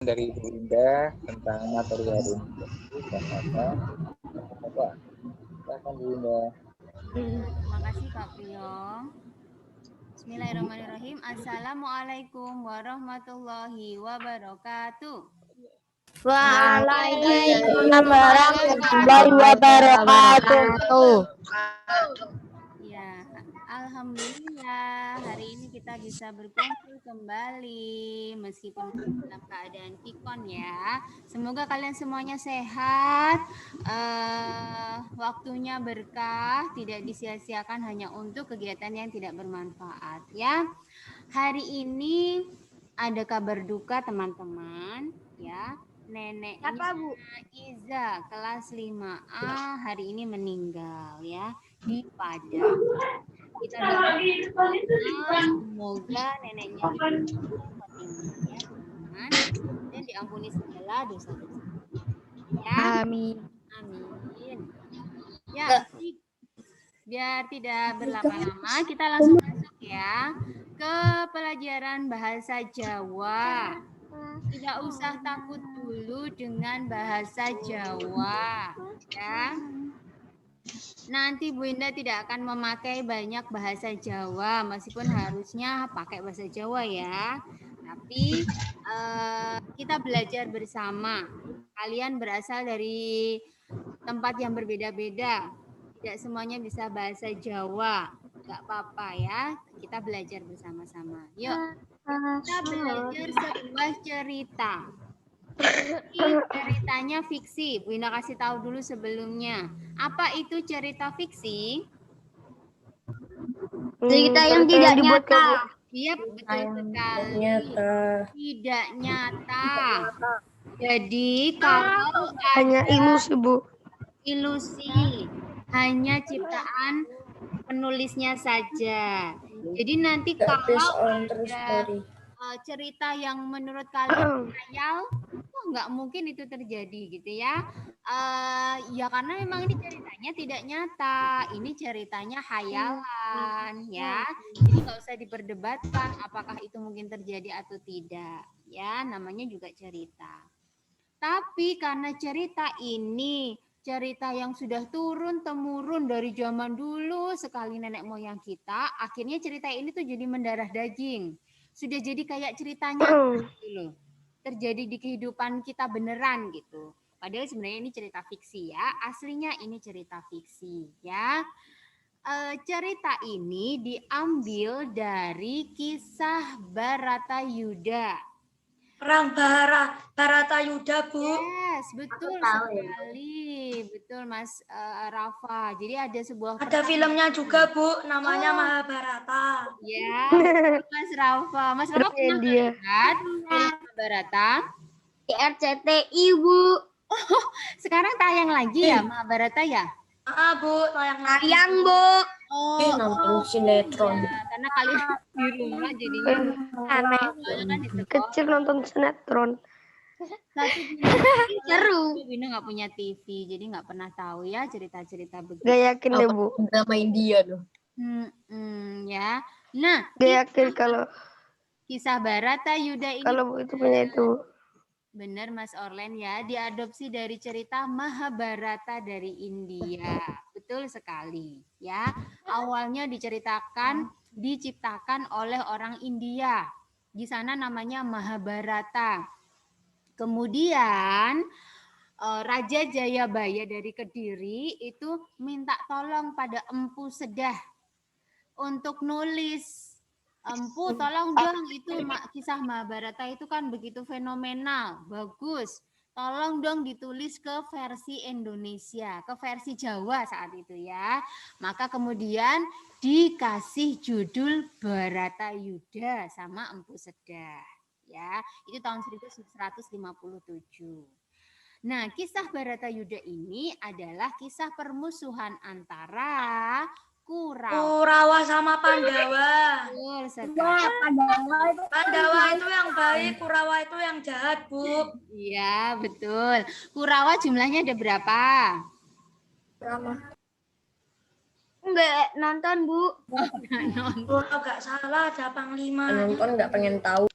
dari Bu Indah tentang materi hari ini dan apa? Silakan Bu Indah. Terima kasih Kak Priyo. Bismillahirrahmanirrahim. Assalamualaikum warahmatullahi wabarakatuh. Waalaikumsalam warahmatullahi wabarakatuh. Ya, alhamdulillah hari ini kita bisa berkumpul kembali meskipun dalam keadaan pikon ya. Semoga kalian semuanya sehat, waktunya berkah, tidak disia-siakan hanya untuk kegiatan yang tidak bermanfaat ya. Hari ini ada kabar duka teman-teman ya. Neneknya Iza kelas 5A hari ini meninggal ya di Padang. Kita doakan semoga neneknya ya teman dan diampuni segala dosa-dosa. Ya. Amin. Amin. Ya, biar tidak berlama-lama kita langsung masuk ya ke pelajaran bahasa Jawa. Tidak usah takut dulu dengan bahasa Jawa, ya. Nanti Bu Indah tidak akan memakai banyak bahasa Jawa, meskipun harusnya pakai bahasa Jawa ya. Tapi kita belajar bersama. Kalian berasal dari tempat yang berbeda-beda. Tidak semuanya bisa bahasa Jawa. Gak apa-apa ya. Kita belajar bersama-sama. Yuk. Kita belajar sebuah cerita. Ini ceritanya fiksi. Bu Indah kasih tahu dulu sebelumnya. Apa itu cerita fiksi? Cerita yang tidak nyata. Iya, betul sekali. Tidak nyata. Jadi kalau Hanya ilusi, Bu. Ilusi, hanya ciptaan penulisnya saja. Jadi nanti kalau ada cerita yang menurut kalian khayal, nggak mungkin itu terjadi gitu ya. Ya karena memang ini ceritanya tidak nyata, ini ceritanya khayalan ya. Jadi nggak usah diperdebatkan apakah itu mungkin terjadi atau tidak. Ya namanya juga cerita. Tapi karena cerita ini cerita yang sudah turun-temurun dari zaman dulu sekali nenek moyang kita, akhirnya cerita ini tuh jadi mendarah daging. Sudah jadi kayak ceritanya gitu. Terjadi di kehidupan kita beneran gitu. Padahal sebenarnya ini cerita fiksi ya. Aslinya ini cerita fiksi ya. Cerita ini diambil dari kisah Baratayuda. Perang Baratayuda, Bu. Yes, betul sekali. Betul Mas Rafa. Jadi ada sebuah Ada filmnya juga, Bu, namanya Mahabharata. Ya, Mas Rafa. Mas Rafa pernah lihat film Mahabharata? Di RCTI, Bu. Oh, sekarang tayang lagi ya Mahabharata ya? Bu, tayang lagi. Tayang, Bu. Oh, nonton sinetron. Ya, karena kalian di rumah jadinya Aneh. kan di sekolah. Kecil nonton sinetron. Seru. Bina nggak punya TV, jadi nggak pernah tahu ya cerita-cerita begitu. Gak yakin deh, Bu. Drama India loh. Ya. Nah, Gak yakin kalau kisah Baratayuda ini kalau Bu itu punya itu. Benar Mas Orlen ya, diadopsi dari cerita Mahabharata dari India. Betul sekali ya. Awalnya diciptakan oleh orang India. Di sana namanya Mahabharata. Kemudian Raja Jayabaya dari Kediri itu minta tolong pada Empu Sedah untuk nulis. Empu, tolong dong itu kisah Mahabharata itu kan begitu fenomenal, bagus. Tolong dong ditulis ke versi Indonesia, ke versi Jawa saat itu ya. Maka kemudian dikasih judul Baratayuda sama Empu Sedah. Ya, itu tahun 1157. Nah, kisah Baratayuda ini adalah kisah permusuhan antara Kurawa sama Pandawa. Betul sekali. Pandawa itu yang baik, Kurawa itu yang jahat, Bu. Iya, betul. Kurawa jumlahnya ada berapa? Enggak nonton, Bu. Kalau nggak salah ada Panglima. Nonton nggak pengen tahu.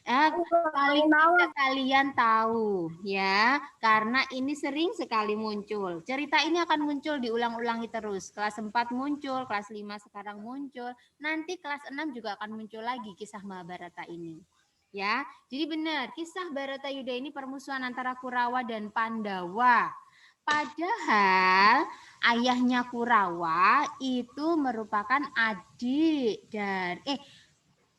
Paling tidak kalian tahu ya, karena ini sering sekali muncul. Cerita ini akan muncul diulang-ulangi terus. Kelas 4 muncul, kelas 5 sekarang muncul. Nanti kelas 6 juga akan muncul lagi kisah Mahabharata ini. Ya, jadi benar, kisah Bharatayuda ini permusuhan antara Kurawa dan Pandawa. Padahal ayahnya Kurawa itu merupakan adik dari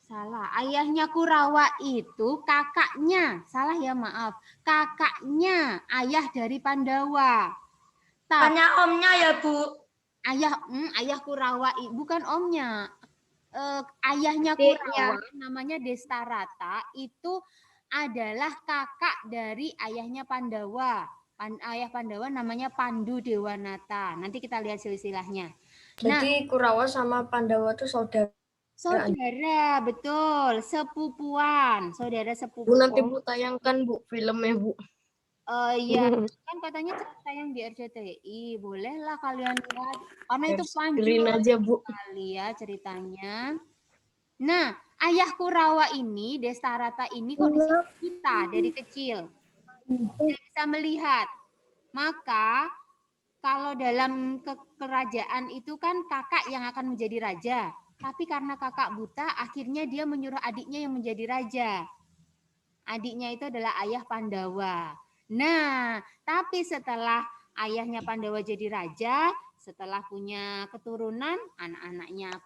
salah. Ayahnya Kurawa itu kakaknya. Salah ya, maaf. Kakaknya ayah dari Pandawa. Tanya omnya ya, Bu. Ayah Kurawa bukan omnya. Ayahnya Kurawa namanya Destarata itu adalah kakak dari ayahnya Pandawa. Ayah Pandawa namanya Pandu Dewanata. Nanti kita lihat silsilahnya. Jadi Kurawa sama Pandawa itu saudara. Saudara, betul. Sepupuan. Saudara Bu, sepupuan. nanti Bu tayangkan Bu filmnya Bu. Iya, kan katanya tayang di RCTI. Bolehlah kalian lihat. Karena itu panjang Screen aja Bu. sekali ya ceritanya. Nah, ayah Kurawa ini, Destarata ini kok disebut buta dari kecil. Tidak bisa melihat. Maka kalau dalam kerajaan itu kan kakak yang akan menjadi raja. Tapi karena kakak buta, akhirnya dia menyuruh adiknya yang menjadi raja. Adiknya itu adalah ayah Pandawa. Nah, tapi setelah ayahnya Pandawa jadi raja, setelah punya keturunan, anak-anaknya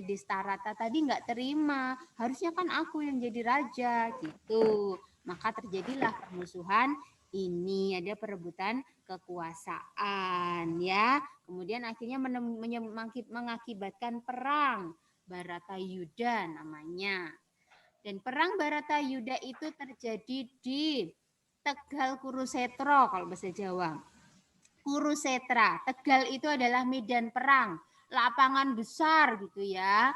Destarata tadi nggak terima. Harusnya kan aku yang jadi raja, gitu. Maka terjadilah permusuhan ini, ada perebutan kekuasaan, ya. Kemudian akhirnya mengakibatkan perang Bharatayuda namanya. Dan perang Bharatayuda itu terjadi di Tegal Kurusetra kalau bahasa Jawa. Kurusetra, Tegal itu adalah medan perang, lapangan besar gitu ya.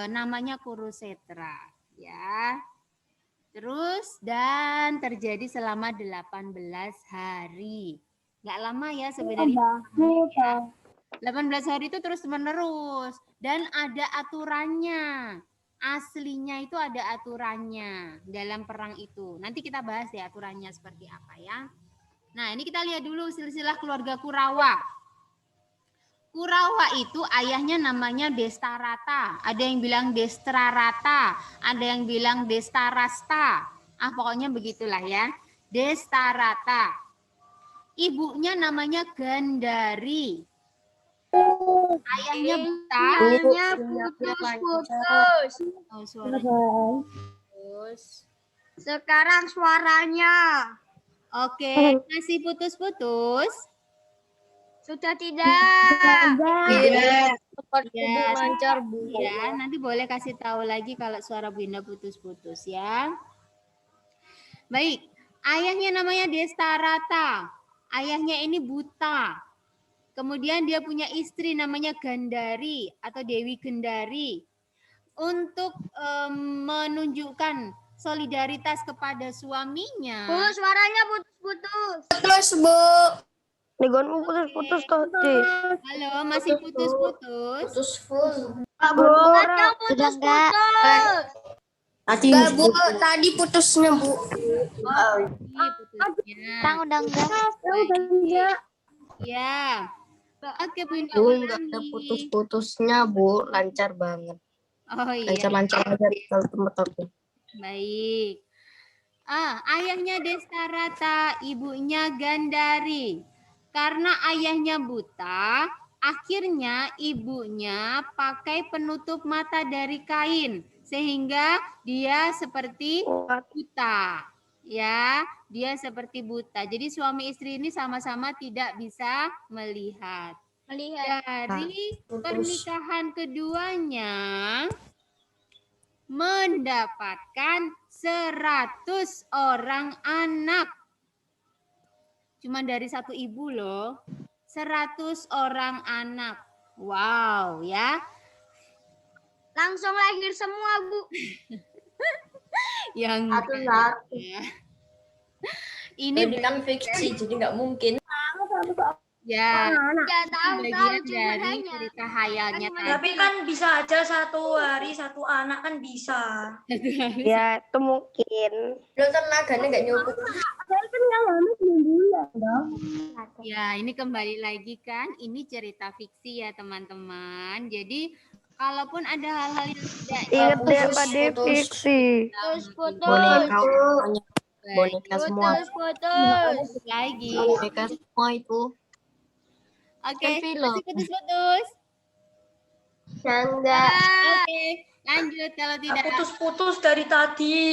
Namanya Kurusetra, ya. Terus dan terjadi selama 18 hari. Nggak lama ya sebenarnya. 18 hari itu terus menerus dan ada aturannya. Aslinya itu ada aturannya dalam perang itu. Nanti kita bahas ya aturannya seperti apa ya. Nah, ini kita lihat dulu silsilah keluarga Kurawa. Kurawa itu ayahnya namanya Destarata. Ada yang bilang Destrarata, ada yang bilang Destarasta. Pokoknya begitulah ya. Destarata. Ibunya namanya Gandari. Ayahnya buta. Putus-putus. Oh, suaranya putus. Sekarang suaranya. Oke, masih putus-putus. Sudah tidak. Iya. Ya, Lancar Bu. ya, nanti boleh kasih tahu lagi kalau suara Bunda putus-putus ya. Baik, ayahnya namanya Destarata. Ayahnya ini buta. Kemudian dia punya istri namanya Gandari atau Dewi Gendari. Untuk menunjukkan solidaritas kepada suaminya. Bu, suaranya putus-putus. Terus Bu. Negonmu putus-putus tadi. Halo, masih putus-putus? Putus full. Kadang putus-putus. Tadi Bu, tadi putusnya Bu. Oh, tadi putusnya. Udah enggak. Ya. Oke, Bunda Bu, nggak ada ulangi. putus-putusnya Bu, lancar banget. Oh iya. Lancar-lancar aja kalau tempat aku. Baik. Ayahnya Destarata, ibunya Gandari. Karena ayahnya buta, akhirnya ibunya pakai penutup mata dari kain sehingga dia seperti buta. Ya, dia seperti buta. Jadi suami istri ini sama-sama tidak bisa melihat. Dari pernikahan keduanya mendapatkan 100 orang anak. Cuma dari satu ibu loh. 100 orang anak. Wow, ya. Langsung lahir semua, Bu. Yang Satu-satu. ya. Ini Ini kan fiksi, jadi nggak mungkin. Ya, Ya tahu bagian cuma dari nanya. cerita hayalnya tadi. Tapi kan bisa aja satu hari satu anak kan bisa. Ya itu mungkin. Lo tenaganya nggak nyukup. Ya, ini kembali lagi kan, ini cerita fiksi ya teman-teman. Jadi, kalaupun ada hal-hal yang tidak Ingat Putus, ya pada putus. fiksi. Boneka semuanya. baik. Boneka semua. Putus. Lagi. Boneka semua itu. Oke, Kan film. masih putus-putus. Enggak. Oke, lanjut kalau tidak. Putus-putus dari tadi.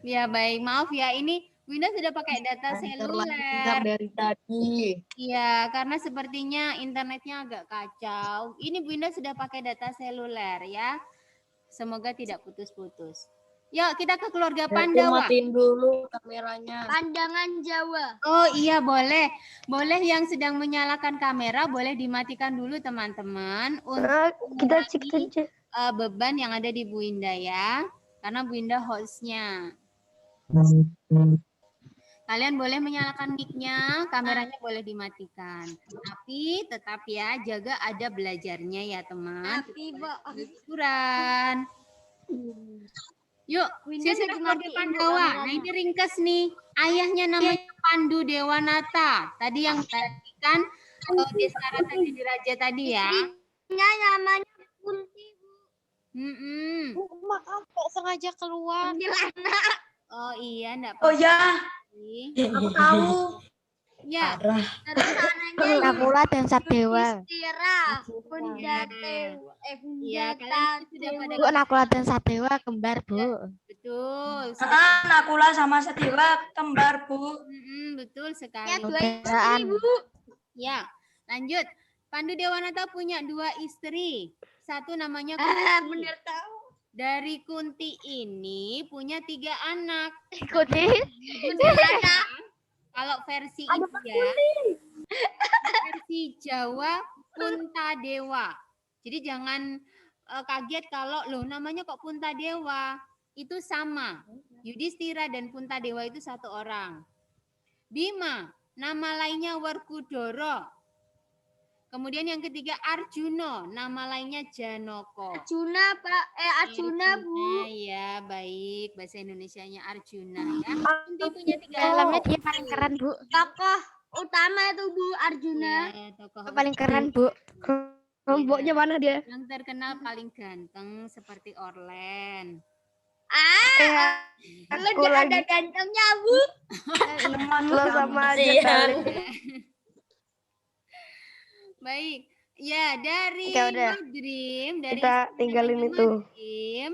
Ya, baik. Maaf ya, ini Winda sudah pakai data Lancar seluler. dari tadi. Iya, karena sepertinya internetnya agak kacau. Ini Winda sudah pakai data seluler ya. Semoga tidak putus-putus. Yuk, kita ke keluarga Berarti Pandawa. matiin dulu kameranya. Pandangan Jawa. Oh iya, boleh. Boleh yang sedang menyalakan kamera, boleh dimatikan dulu teman-teman. Untuk Kita cek aja. beban yang ada di Bu Winda ya. Karena Bu Winda host-nya. Kalian boleh menyalakan mic-nya, kameranya boleh dimatikan. Tapi tetap ya, jaga ada belajarnya ya teman. Hiburan. Yuk, silsilah keluarga Pandawa. Nah ini ringkes nih. Ayahnya namanya Pandu Dewanata. Tadi yang kan Destarata jadi raja tadi ya. Namanya Kunti. Maaf, kok sengaja keluar. Oh iya, enggak Oh ya, apa-apa. aku tahu. Ya, Terus anaknya Nakula dan Sadewa. Yudhistira. Bunda Dewa. iya kalian sudah pada Bu, Nakula dan Sadewa kembar, Bu. betul. Nakula sama Sadewa kembar, Bu. Betul sekali. Ya, dua Saudaraan. istri, Bu. Ya, lanjut. Pandu Dewanata punya 2 istri. Satu namanya Ah, Kunti. bener tahu. Dari Kunti ini punya 3 anak. Ikuti. Kalau versi India, versi Jawa Puntadewa. Jadi jangan kaget kalau loh namanya kok Puntadewa. Itu sama. Yudhistira dan Puntadewa itu satu orang. Bima, nama lainnya Werkudara. Kemudian yang ketiga Arjuna, nama lainnya Janaka. Arjuna, Pak. Arjuna, Bu. Ya, baik. Bahasa Indonesianya Arjuna ya. Kunti punya 3 Dalamnya anak. dia paling keren, Bu. Tokoh utama itu Bu Arjuna. Ya, tokoh Paling keren, Bu. Kelompoknya mana dia? yang terkenal paling ganteng seperti Orlen. Kalau udah ada gantengnya, Bu. Lo sama aja Iya. kali. Baik. Ya, dari Oke, udah. Madrim, dari Kita tinggalin itu. Madrim,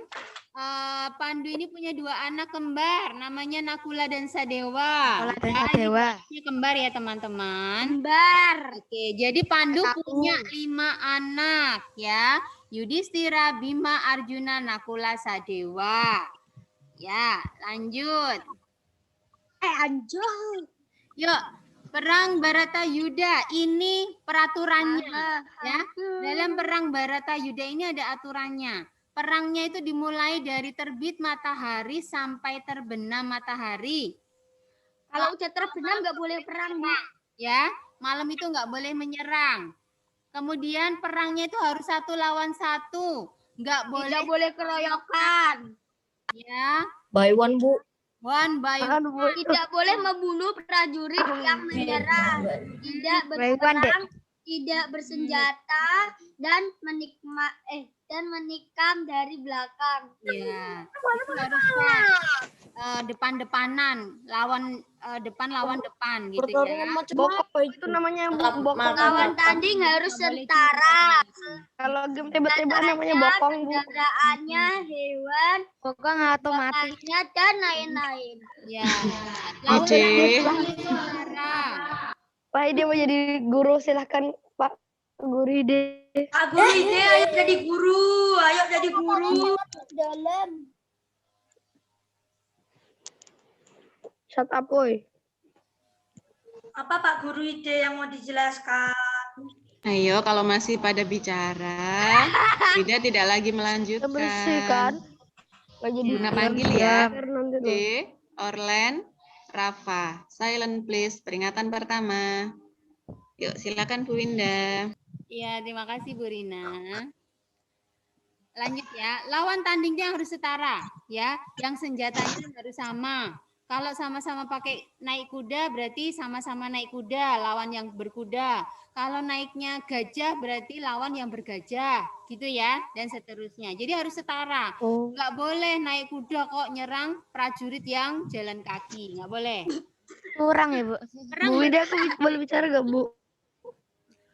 Pandu ini punya 2 anak kembar, namanya Nakula dan Sadewa. Nakula dan Ya, Sadewa. ini kembar ya teman-teman. Kembar. Oke, jadi Pandu punya 5 anak ya. Yudhistira, Bima, Arjuna, Nakula, Sadewa. Ya, lanjut. Anjol. Yuk, perang Baratayuda ini peraturannya ya. Dalam perang Baratayuda ini ada aturannya. Perangnya itu dimulai dari terbit matahari sampai terbenam matahari. Kalau udah terbenam nggak boleh perang, Bu. Ya, malam itu nggak boleh menyerang. Kemudian perangnya itu harus 1 lawan 1. Nggak boleh Tidak boleh keroyokan. ya. By one, Bu. One by one. Tidak boleh membunuh prajurit yang menyerang. Tidak berperang, tidak bersenjata dan menikam dari belakang. Ya. Itu harus depan-depanan, depan lawan depan gitu ya. Itu namanya bokong. Lawan Tanding harus setara. Kalau game tiba-tiba namanya bokong, Bu. Kendaraannya hewan, Bokong atau mati. makannya dan lain-lain. Ya. Lawan setara. Pak Ide mau jadi guru, silahkan Pak Guru Ide. Pak Guru Ide, ayo jadi guru. Ayo jadi guru. Dalam. Shut up, boy. Apa Pak Guru Ide yang mau dijelaskan? Ayo, kalau masih pada bicara, tidak lagi melanjutkan. Bersih kan? Nggak jadi Guna panggil ya. nanti D, tuh. Orlen, Rafa. Silent please. Peringatan pertama. Yuk, silakan Bu Winda. Iya, terima kasih Bu Rina. Lanjut ya, lawan tandingnya harus setara ya, yang senjatanya harus sama. Kalau sama-sama pakai naik kuda berarti sama-sama naik kuda, lawan yang berkuda. Kalau naiknya gajah berarti lawan yang bergajah, gitu ya, dan seterusnya. Jadi harus setara. Oh. Nggak boleh naik kuda kok nyerang prajurit yang jalan kaki, nggak boleh. Kurang ya, Bu. Perang Bu Wida, aku boleh bicara gak, Bu?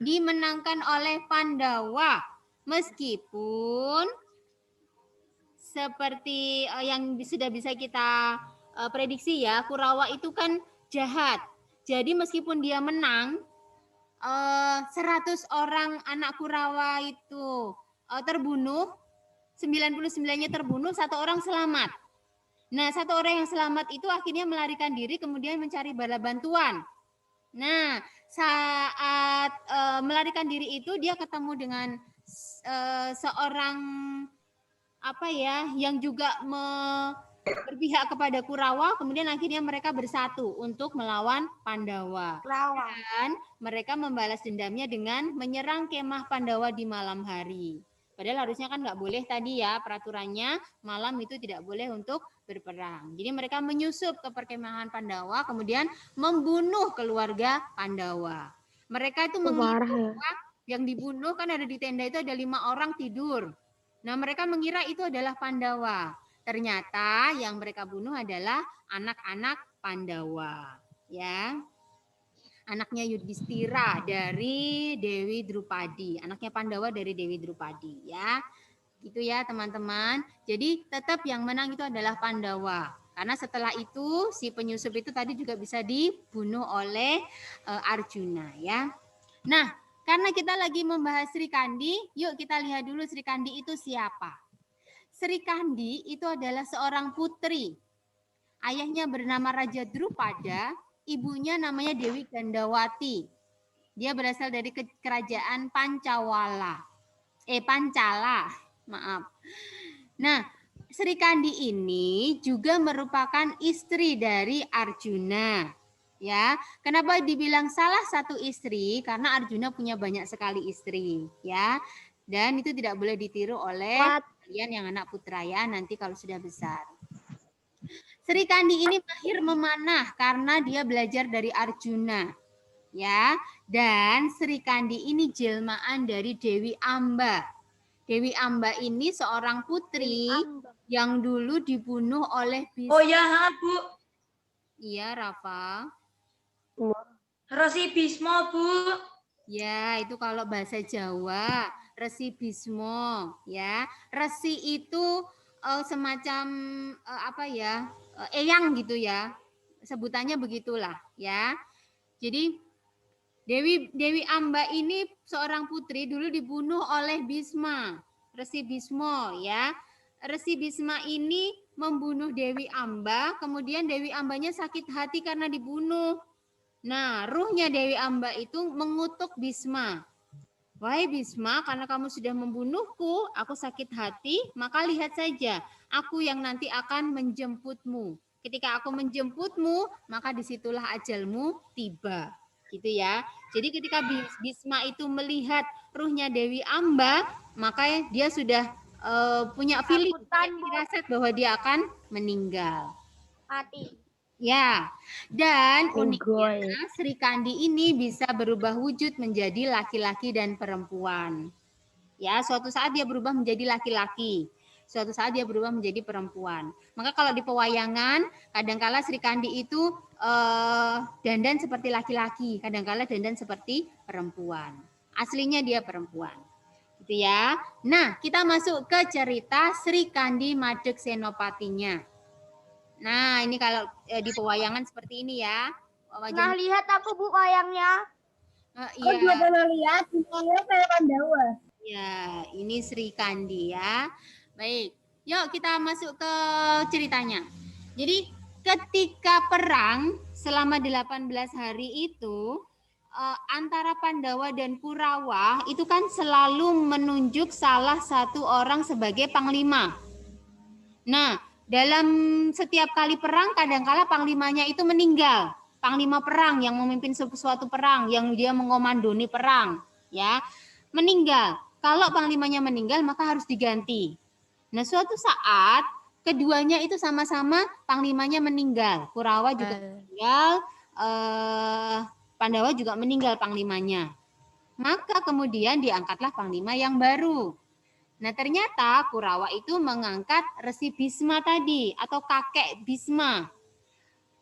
dimenangkan oleh Pandawa, meskipun seperti yang sudah bisa kita prediksi ya, Kurawa itu kan jahat. Jadi meskipun dia menang, 100 orang anak Kurawa itu terbunuh, 99-nya terbunuh, 1 orang selamat. Nah, 1 orang yang selamat itu akhirnya melarikan diri kemudian mencari bala bantuan. Nah, saat melarikan diri itu dia ketemu dengan seorang apa ya yang juga berpihak kepada Kurawa, kemudian akhirnya mereka bersatu untuk melawan Pandawa. Dan mereka membalas dendamnya dengan menyerang kemah Pandawa di malam hari. Padahal harusnya kan nggak boleh tadi ya, peraturannya malam itu tidak boleh untuk berperang. Jadi mereka menyusup ke perkemahan Pandawa, kemudian membunuh keluarga Pandawa. Mereka itu mengira yang dibunuh kan ada di tenda itu ada 5 orang tidur. Nah, mereka mengira itu adalah Pandawa. Ternyata yang mereka bunuh adalah anak-anak Pandawa, ya. Anaknya Yudhistira dari Dewi Drupadi, anaknya Pandawa dari Dewi Drupadi, ya. Gitu ya, teman-teman. Jadi tetap yang menang itu adalah Pandawa. Karena setelah itu si penyusup itu tadi juga bisa dibunuh oleh Arjuna, ya. Nah, karena kita lagi membahas Sri Kandi, yuk kita lihat dulu Sri Kandi itu siapa. Sri Kandi itu adalah seorang putri. Ayahnya bernama Raja Drupada, ibunya namanya Dewi Gandawati. Dia berasal dari kerajaan Pancala, maaf. Nah, Sri Kandi ini juga merupakan istri dari Arjuna. Ya, kenapa dibilang salah satu istri? Karena Arjuna punya banyak sekali istri, ya. Dan itu tidak boleh ditiru oleh kalian yang anak putra ya, nanti kalau sudah besar. Sri Kandi ini mahir memanah karena dia belajar dari Arjuna, ya. Dan Sri Kandi ini jelmaan dari Dewi Amba. Dewi Amba ini seorang putri yang dulu dibunuh oleh Bisma. Oh ya, Bu. Iya, Rafa. Resi Bisma, Bu. Ya, itu kalau bahasa Jawa, Resi Bisma, ya. Resi itu semacam apa ya? Eyang gitu ya. Sebutannya begitulah, ya. Jadi Dewi Amba ini seorang putri dulu dibunuh oleh Bisma, Resi Bisma, ya. Resi Bisma ini membunuh Dewi Amba, kemudian Dewi Ambanya sakit hati karena dibunuh. Nah, ruhnya Dewi Amba itu mengutuk Bisma. Wahai Bisma, karena kamu sudah membunuhku, aku sakit hati, maka lihat saja, aku yang nanti akan menjemputmu. Ketika aku menjemputmu, maka disitulah ajalmu tiba. Gitu ya. Jadi ketika Bisma itu melihat ruhnya Dewi Amba, maka dia sudah punya feeling, firasat bahwa dia akan meninggal. Mati. Ya, dan uniknya Sri Kandi ini bisa berubah wujud menjadi laki-laki dan perempuan. Ya, suatu saat dia berubah menjadi laki-laki, suatu saat dia berubah menjadi perempuan. Maka kalau di pewayangan, kadangkala Sri Kandi itu dandan seperti laki-laki, kadangkala dandan seperti perempuan. Aslinya dia perempuan. Gitu ya. Nah, kita masuk ke cerita Sri Kandi Madeg Senopatinya. Nah, ini kalau di pewayangan seperti ini ya. Nah, lihat aku Bu wayangnya. Iya. Aku juga pernah lihat, ini kayak Pandawa. Ya, ini Sri Kandi ya. Baik, yuk kita masuk ke ceritanya. Jadi ketika perang selama 18 hari itu, antara Pandawa dan Kurawa itu kan selalu menunjuk salah satu orang sebagai panglima. Nah, dalam setiap kali perang kadangkala panglimanya itu meninggal. panglima perang yang memimpin suatu perang, yang dia mengomandoni perang, ya, meninggal. Kalau panglimanya meninggal maka harus diganti. Nah, suatu saat keduanya itu sama-sama panglimanya meninggal. Kurawa juga meninggal, Pandawa juga meninggal panglimanya. Maka kemudian diangkatlah panglima yang baru. Nah, ternyata Kurawa itu mengangkat Resi Bisma tadi atau kakek Bisma.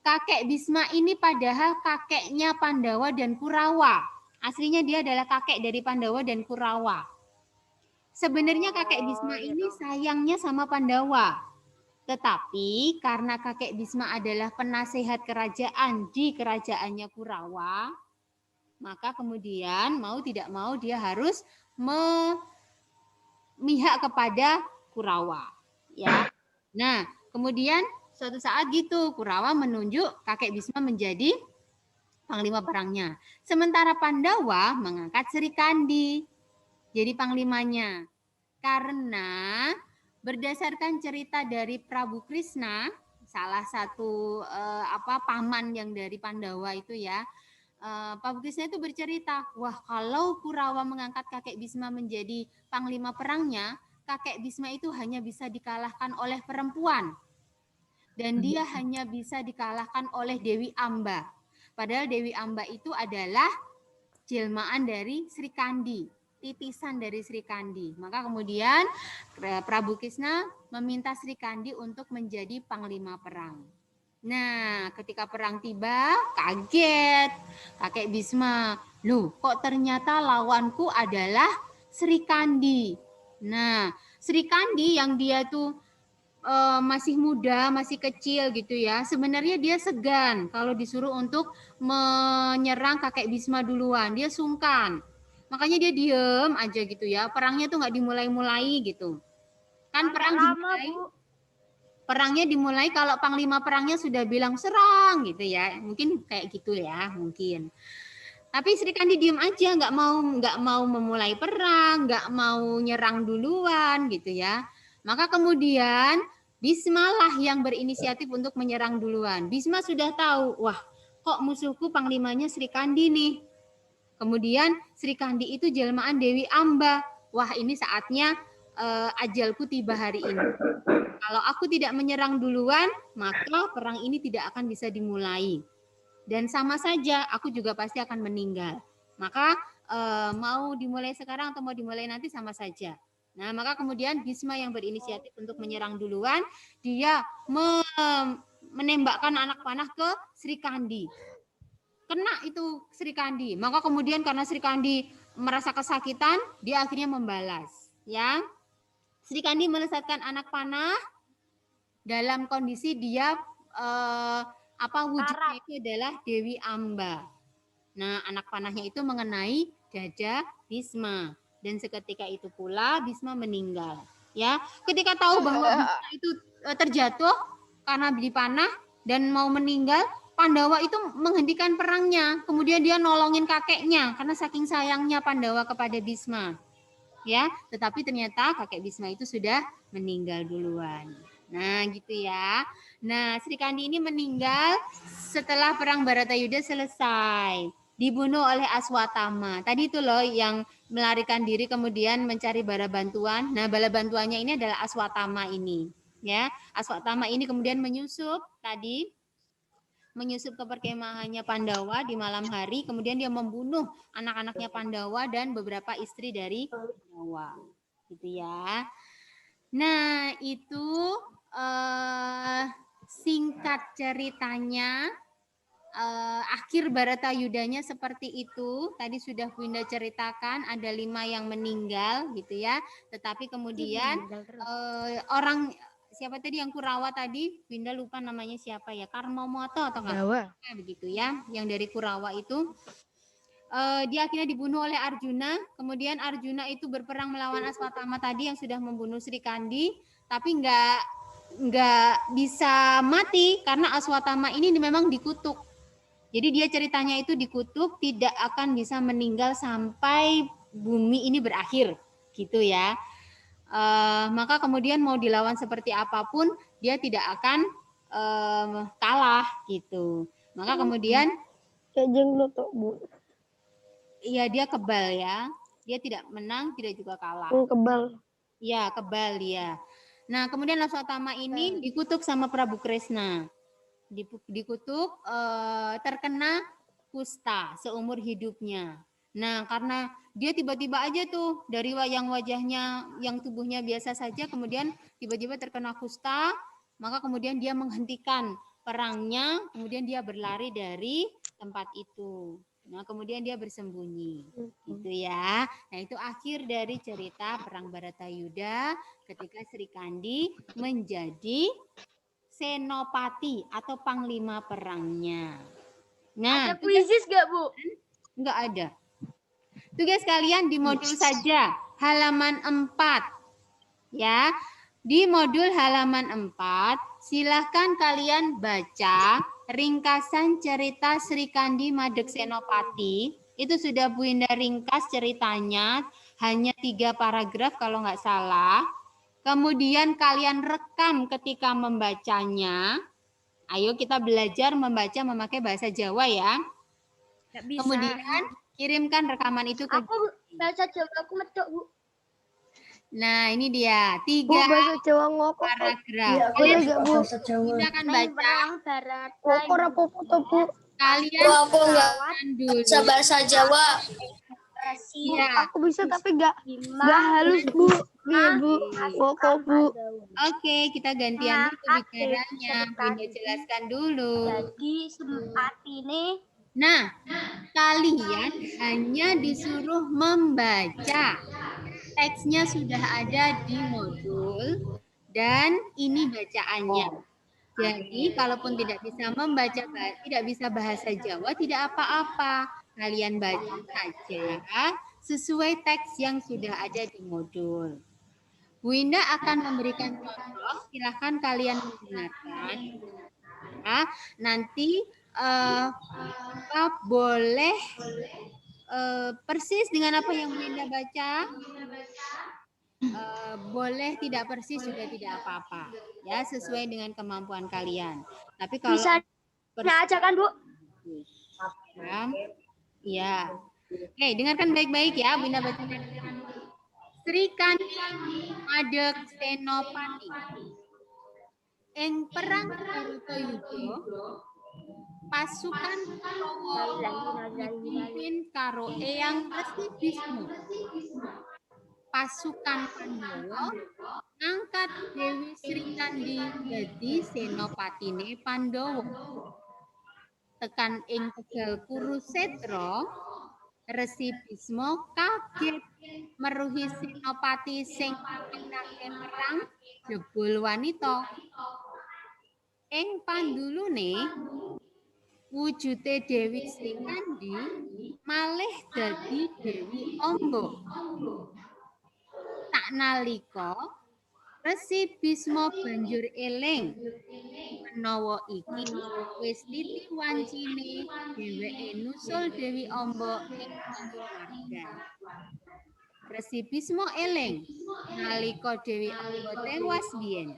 Kakek Bisma ini padahal kakeknya Pandawa dan Kurawa. Aslinya dia adalah kakek dari Pandawa dan Kurawa. Sebenarnya kakek Bisma ini sayangnya sama Pandawa. Tetapi karena kakek Bisma adalah penasehat kerajaan di kerajaannya Kurawa, maka kemudian mau tidak mau dia harus memihak kepada Kurawa. Ya. Nah, kemudian suatu saat gitu Kurawa menunjuk kakek Bisma menjadi panglima perangnya. Sementara Pandawa mengangkat Sri Kandi jadi panglimanya. Karena berdasarkan cerita dari Prabu Krishna, salah satu paman yang dari Pandawa itu ya, Prabu Krishna itu bercerita, wah kalau Kurawa mengangkat kakek Bisma menjadi panglima perangnya, kakek Bisma itu hanya bisa dikalahkan oleh perempuan. Dan dia hanya bisa dikalahkan oleh Dewi Amba. Padahal Dewi Amba itu adalah jelmaan dari Sri Kandi, titisan dari Sri Kandi. Maka kemudian Prabu Krishna meminta Sri Kandi untuk menjadi panglima perang. Nah, ketika perang tiba, kaget kakek Bisma. Loh, kok ternyata lawanku adalah Sri Kandi. Nah, Sri Kandi yang dia tuh masih muda, masih kecil gitu ya. Sebenarnya dia segan kalau disuruh untuk menyerang kakek Bisma duluan. Dia sungkan. Makanya dia diem aja gitu ya. Perangnya tuh nggak dimulai-mulai gitu. Kan perangnya dimulai kalau panglima perangnya sudah bilang serang gitu ya. Mungkin kayak gitu ya, mungkin. Tapi Sri Kandi diem aja, nggak mau memulai perang, nggak mau nyerang duluan gitu ya. Maka kemudian Bisma lah yang berinisiatif untuk menyerang duluan. Bisma sudah tahu, wah kok musuhku panglimanya Sri Kandi nih. Kemudian Sri Kandi itu jelmaan Dewi Amba. Wah ini saatnya ajalku tiba hari ini. Kalau aku tidak menyerang duluan, maka perang ini tidak akan bisa dimulai. Dan sama saja, aku juga pasti akan meninggal. Maka mau dimulai sekarang atau mau dimulai nanti sama saja. Nah, maka kemudian Bisma yang berinisiatif untuk menyerang duluan, dia menembakkan anak panah ke Sri Kandi. Kena itu Sri Kandi. Maka kemudian karena Sri Kandi merasa kesakitan, dia akhirnya membalas. Ya, Sri Kandi melesatkan anak panah dalam kondisi dia wujudnya itu adalah Dewi Amba. Nah, anak panahnya itu mengenai dada Bisma. Dan seketika itu pula Bisma meninggal. Ya, ketika tahu bahwa Bisma itu terjatuh karena dipanah dan mau meninggal, Pandawa itu menghentikan perangnya. Kemudian dia nolongin kakeknya karena saking sayangnya Pandawa kepada Bisma. Ya, tetapi ternyata kakek Bisma itu sudah meninggal duluan. Nah, gitu ya. Nah, Sri Kandi ini meninggal setelah perang Baratayuda selesai. Dibunuh oleh Aswatama. Tadi itu loh yang melarikan diri kemudian mencari bala bantuan. Nah, bala bantuannya ini adalah Aswatama ini. Ya, Aswatama ini kemudian menyusup ke perkemahannya Pandawa di malam hari. Kemudian dia membunuh anak-anaknya Pandawa dan beberapa istri dari Pandawa. Gitu ya. Nah, itu singkat ceritanya. Akhir Baratayudanya seperti itu. Tadi sudah Winda ceritakan ada 5 yang meninggal gitu ya. Tetapi kemudian orang siapa tadi yang Kurawa tadi? Winda lupa namanya siapa ya? Karmomoto atau enggak? Begitu ya. Yang dari Kurawa itu dia akhirnya dibunuh oleh Arjuna. Kemudian Arjuna itu berperang melawan Aswatama tadi yang sudah membunuh Sri Kandi, tapi nggak bisa mati karena Aswatama ini memang dikutuk. Jadi dia ceritanya itu dikutuk tidak akan bisa meninggal sampai bumi ini berakhir, gitu ya. Maka kemudian mau dilawan seperti apapun dia tidak akan kalah, gitu. Maka kemudian Kayak jenglot tuh, Bu. iya dia kebal ya. Dia tidak menang, tidak juga kalah. Kebal. Iya, kebal dia. Nah, kemudian Laswatama ini dikutuk sama Prabu Kresna. Dikutuk terkena kusta seumur hidupnya. Nah, karena dia tiba-tiba aja tuh dari yang wajahnya, yang tubuhnya biasa saja, kemudian tiba-tiba terkena kusta, maka kemudian dia menghentikan perangnya, kemudian dia berlari dari tempat itu. Nah, kemudian dia bersembunyi. Gitu ya. Nah, itu akhir dari cerita perang Baratayuda ketika Sri Kandi menjadi senopati atau panglima perangnya. Nah, Ada kuisis gak, Bu? enggak ada. Tugas kalian di modul saja, halaman 4. Ya, di modul halaman 4, silahkan kalian baca ringkasan cerita Sri Kandi Madeg Senopati. Itu sudah Bu Indah ringkas ceritanya, hanya 3 paragraf kalau nggak salah. Kemudian kalian rekam ketika membacanya. Ayo kita belajar membaca memakai bahasa Jawa ya. Kemudian kirimkan rekaman itu ke Aku bahasa Jawa aku medok, Bu. Nah, ini dia 3 Bu, bahasa Jawa ngokok. paragraf. Boleh Kalian nggak, Bu? kita akan Neng baca. perang barat. Ngokor apa foto, Bu? Kalian aku nggak dulu. bisa bahasa Jawa. Iya. Aku bisa tapi nggak halus, Bu. Nih, Bu. Ngokok, Bu. Oke, kita gantian dulu bicaranya. Bunda jelaskan dulu. Jadi sempat ini Nah, kalian hanya disuruh membaca. Teksnya sudah ada di modul dan ini bacaannya. Jadi, kalaupun tidak bisa membaca, tidak bisa bahasa Jawa, tidak apa-apa. Kalian baca saja sesuai teks yang sudah ada di modul. Bu Indah akan memberikan contoh, silahkan kalian mendengarkan. Ya, nanti boleh persis dengan apa yang Bu Indah baca. Boleh tidak persis juga tidak apa-apa. Ya, sesuai dengan kemampuan kalian. Tapi kalau bisa aja kan, Bu? Ya. Oke, dengarkan baik-baik ya, Bu Indah baca. Sri Kandi Madeg Senopati. Ing perang Baratayuda pasukan Kurawa dipimpin karo Eyang Resi Bisma. Pasukan Pandhawa ngangkat Dewi Sri Kandi dadi senopatine Pandhawa. Tekan ing tegal Kurusetra, Resi Bisma kaget meruhi senopati sing pinake perang jebul wanita. Ing pandulune wujude Dewi Sri Kandi malih dadi Dewi Amba. Tak nalika Resi Bisma banjur eling menawa iki wis titi wancine dheweke nusul Dewi Amba ing keluarga. Resi Bisma eling nalika Dewi Amba tewas biyen.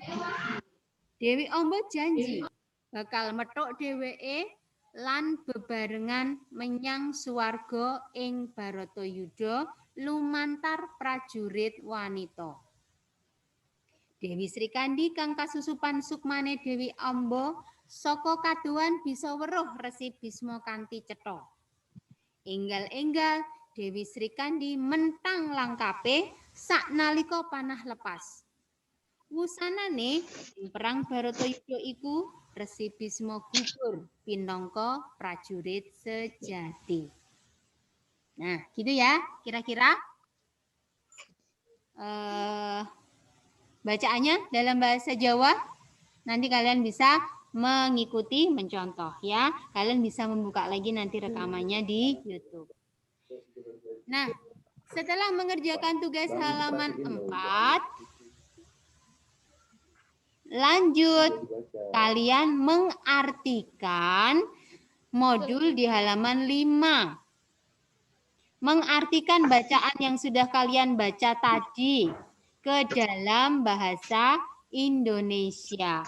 Dewi Amba janji bakal methuk dheweke lan bebarengan menyang swarga ing Baratayuda lumantar prajurit wanita. Dewi Sri Kandi kang kasusupan sukmane Dewi Amba saka kaduan bisa weruh Resi Bisma kanthi cetha. Enggal-enggal Dewi Sri Kandi mentang langkape saknalika panah lepas. Wusanane ing perang Baratayuda iku Resi Bisma gugur pinangka prajurit sejati. Nah, gitu ya, kira-kira bacaannya dalam bahasa Jawa. Nanti kalian bisa mengikuti, mencontoh ya. Kalian bisa membuka lagi nanti rekamannya di YouTube. Nah, setelah mengerjakan tugas halaman 4, lanjut, kalian mengartikan modul di halaman 5. Mengartikan bacaan yang sudah kalian baca tadi ke dalam bahasa Indonesia.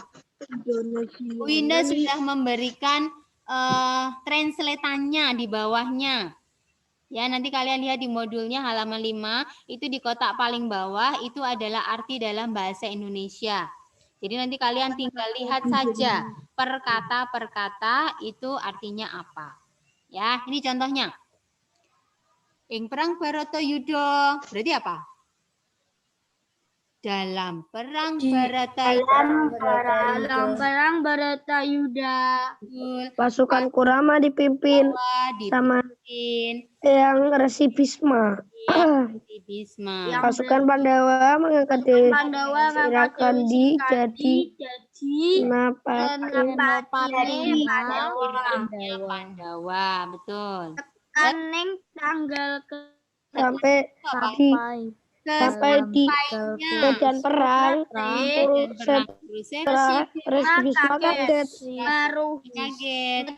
Bu Indah sudah memberikan translatannya di bawahnya. Ya, nanti kalian lihat di modulnya halaman 5, itu di kotak paling bawah itu adalah arti dalam bahasa Indonesia. Jadi nanti kalian tinggal lihat saja per kata itu artinya apa. Ya, ini contohnya. Ing perang Baratayuda berarti apa? Dalam perang Baratayuda. Pasukan Kurama dipimpin sama yang Resi Bhisma. Bhisma. Pasukan Pandawa mengangkat diri Sirakandi jadi Senapati Pandawa, betul. Kaneng tanggal sampai di medan perang. Setelah Resi Bhisma kaget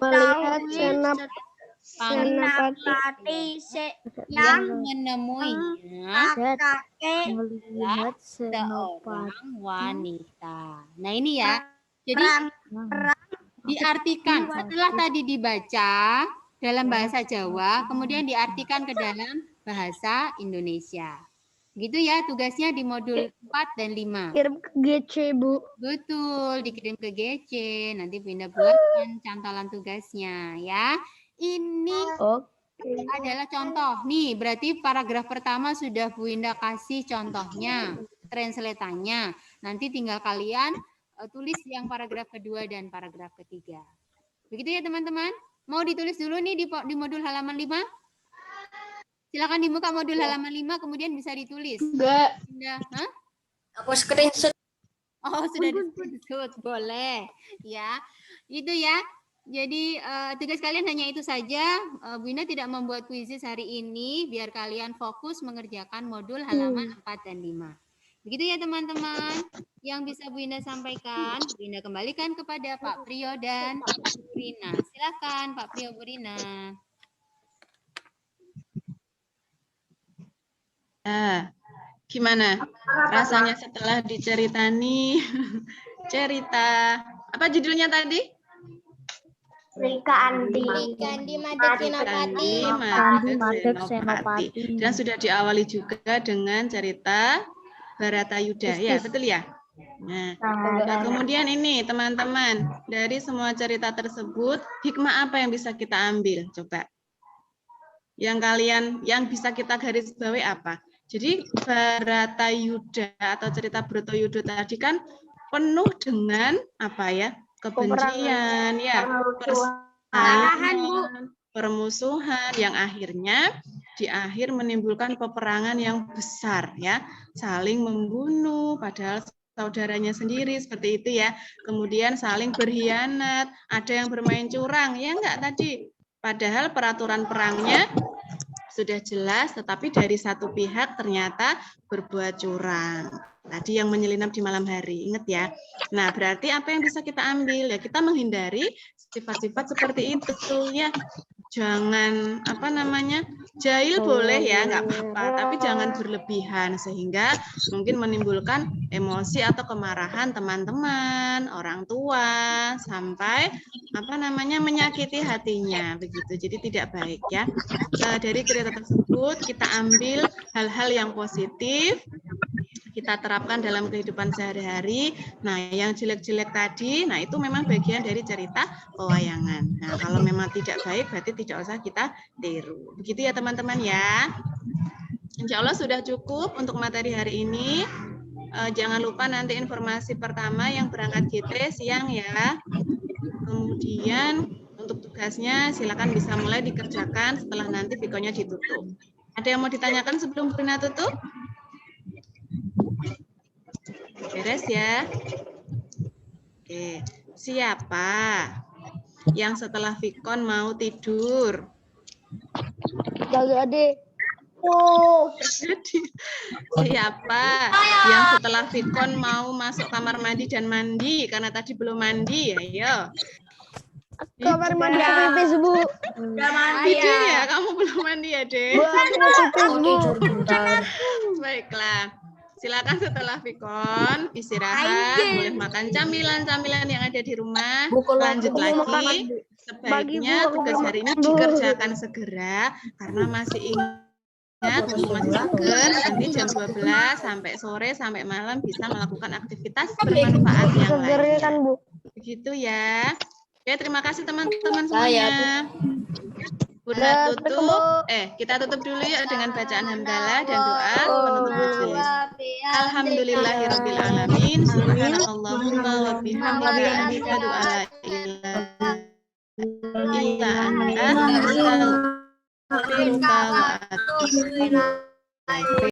melihat Senapati yang menemuinya Melihat seorang wanita. Nah ini ya, jadi diartikan setelah tadi dibaca dalam bahasa Jawa, kemudian diartikan ke dalam bahasa Indonesia. Gitu ya tugasnya di modul 4 dan 5. kirim ke GC, Bu. Betul, dikirim ke GC. Nanti Bunda buatkan cantolan tugasnya ya. Ini adalah contoh. Nih, berarti paragraf pertama sudah Bu Indah kasih contohnya, translatannya. Nanti tinggal kalian tulis yang paragraf kedua dan paragraf ketiga. Begitu ya teman-teman? Mau ditulis dulu nih di modul halaman 5? Silakan dibuka modul halaman 5, kemudian bisa ditulis. Enggak. Hah? Aku screenshot. Oh, sudah di-screenshot. Boleh. Ya, itu ya. Jadi tugas kalian hanya itu saja. Bu Indah tidak membuat kuisis hari ini, biar kalian fokus mengerjakan modul halaman 4 dan 5. Begitu ya teman-teman. Yang bisa Bu Indah sampaikan, Bu Indah kembalikan kepada Pak Priyo dan Bu Rina. Silakan Pak Priyo, Bu Rina. Gimana rasanya setelah diceritani cerita apa judulnya tadi? Rika Andi Madeg Senopati. Dan sudah diawali juga dengan cerita Baratayuda, ya betul ya? Nah, kemudian ini teman-teman, dari semua cerita tersebut hikmah apa yang bisa kita ambil? Coba. Yang bisa kita garis bawahi apa? Jadi Baratayuda atau cerita Bratayuda tadi kan penuh dengan apa ya? Kebencian, ya, persaingan, permusuhan yang akhirnya di akhir menimbulkan peperangan yang besar ya, saling membunuh padahal saudaranya sendiri seperti itu ya. Kemudian saling berkhianat, ada yang bermain curang, ya enggak tadi? Padahal peraturan perangnya sudah jelas, tetapi dari satu pihak ternyata berbuat curang. Tadi yang menyelinap di malam hari, ingat ya. Nah, berarti apa yang bisa kita ambil? Ya, kita menghindari sifat-sifat seperti itu ya. Jangan jahil boleh ya, nggak apa-apa, tapi jangan berlebihan sehingga mungkin menimbulkan emosi atau kemarahan teman-teman, orang tua, sampai menyakiti hatinya begitu. Jadi tidak baik ya. Dari cerita tersebut kita ambil hal-hal yang positif, kita terapkan dalam kehidupan sehari-hari. Nah, yang jelek-jelek tadi, nah itu memang bagian dari cerita pewayangan. Nah, kalau memang tidak baik, berarti tidak usah kita tiru. Begitu ya teman-teman ya. Insya Allah sudah cukup untuk materi hari ini. Jangan lupa nanti informasi pertama yang berangkat GT siang ya. Kemudian untuk tugasnya silakan bisa mulai dikerjakan setelah nanti Vikonya ditutup. Ada yang mau ditanyakan sebelum Bu Rina tutup? Beres ya. Oke, siapa yang setelah Vikon mau tidur? Gade. Jadi, siapa yang setelah Vikon mau masuk kamar mandi dan mandi karena tadi belum mandi? Ayo. Kamar mandi pipis, Bu. Udah mandi Ya, kamu belum mandi ya, Dek? Bu, aku pipis, Bu. Baiklah. Silakan setelah pikon istirahat, boleh makan camilan-camilan yang ada di rumah. Lanjut lagi. Sebaiknya tugas hari ini dikerjakan segera karena masih ingat masih seger. Nanti jam 12 sampai sore sampai malam bisa melakukan aktivitas bermanfaat yang lainnya. Begitu ya. Oke, terima kasih teman-teman semuanya. Bunda tutup, kita tutup dulu yuk dengan bacaan hamdalah dan doa penutup majelis. Alhamdulillahirabbil alamin. Subhanakallahumma wa bihamdika asyhadu an la ilaha illa anta astaghfiruka wa atubu ilaik.